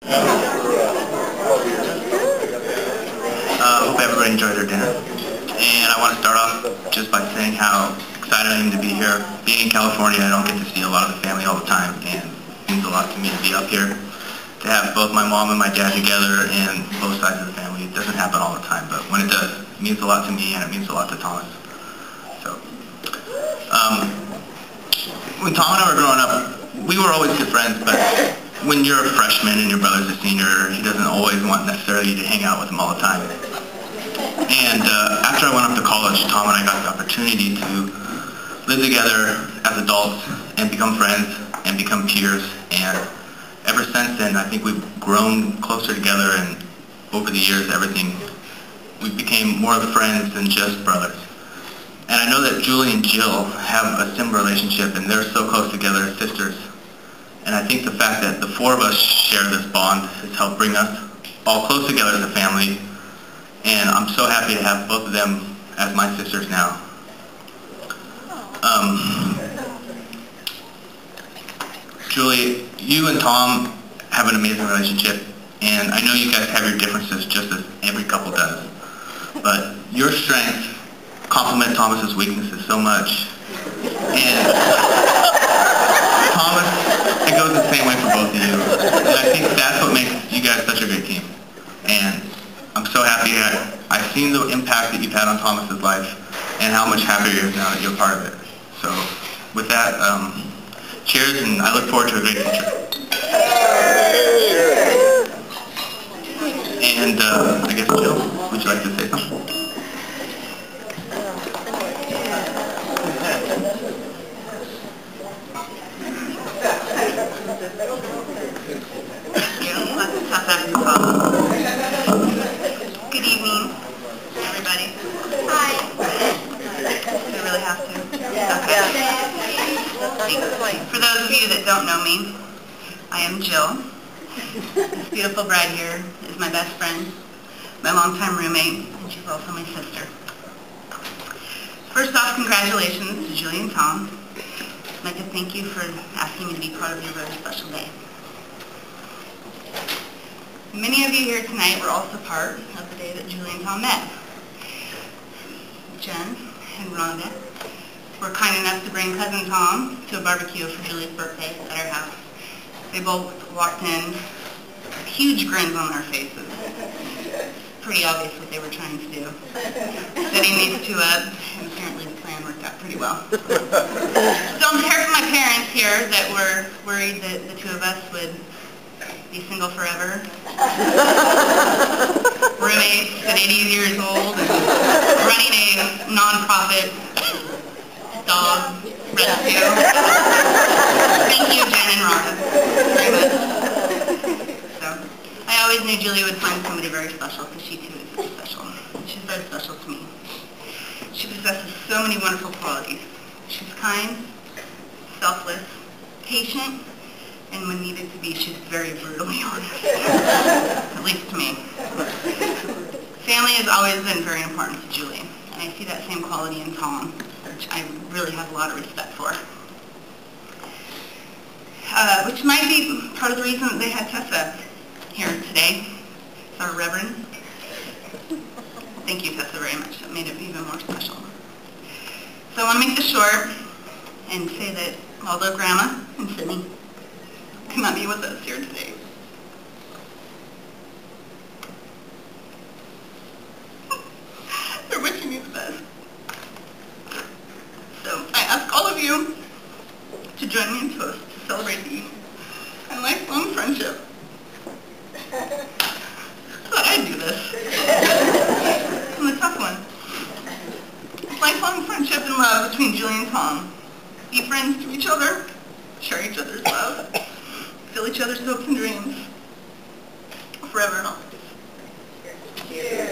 Hope everybody enjoyed their dinner. And I want to start off just by saying how excited I am to be here. Being in California, I don't get to see a lot of the family all the time, and it means a lot to me to be up here. To have both my mom and my dad together and both sides of the family, it doesn't happen all the time, but when it does, it means a lot to me and it means a lot to Thomas. So, when Tom and I were growing up, we were always good friends, but when you're a freshman and your brother's a senior, he doesn't always want necessarily to hang out with him all the time. And after I went up to college, Tom and I got the opportunity to live together as adults and become friends and become peers. And ever since then, I think we've grown closer together, and over the years, we became more of friends than just brothers. And I know that Julie and Jill have a similar relationship, and they're so close together as sisters. And I think the fact that the four of us share this bond has helped bring us all close together as a family. And I'm so happy to have both of them as my sisters now. Julie, you and Tom have an amazing relationship, and I know you guys have your differences just as every couple does. But your strengths complement Thomas's weaknesses so much. And Thomas, it goes the same way for both of you. And I think that's what makes you guys such a great team. And I'm so happy I've seen the impact that you've had on Thomas's life and how much happier he is now that you're part of it. So with that, cheers, and I look forward to a great future. And I guess, Jill, would you like to say something? Good evening, everybody. Hi. Do we really have to? Okay. For those of you that don't know me, I am Jill. This beautiful bride here is my best friend, my longtime roommate, and she's also my sister. First off, congratulations to Julie and Tom. I'd like to thank you for asking me to be part of your very special day. Many of you here tonight were also part of the day that Julie and Tom met. Jen and Rhonda were kind enough to bring cousin Tom to a barbecue for Julie's birthday at our house. They both walked in, huge grins on their faces. Pretty obvious what they were trying to do. Setting these two up, and apparently the plan worked out pretty well. Don't hear from my parents here that were worried that the two of us would be single forever. Roommates at 80 years old and running a non-profit dog rescue. Thank you, Jen and Rhonda, very much. So, I always knew Julie would find somebody very special, because she too is very special. She's very special to me. She possesses so many wonderful qualities. She's kind, selfless, patient, and when needed to be, she's very brutally honest, at least to me. Family has always been very important to Julie, and I see that same quality in Tom, which I really have a lot of respect for. Which might be part of the reason that they had Tessa here today. It's our Reverend. Thank you, Tessa, very much. That made it even more special. So I want to make this short and say that although Grandma and Sydney cannot be with us here today, they're wishing you the best. So I ask all of you to join me in toast to celebrate the and lifelong friendship. I thought I'd do this. It's a tough one. Lifelong friendship and love between Julie and Tom. Be friends to each other, share each other's love, fill each other's hopes and dreams, forever and always. Cheers.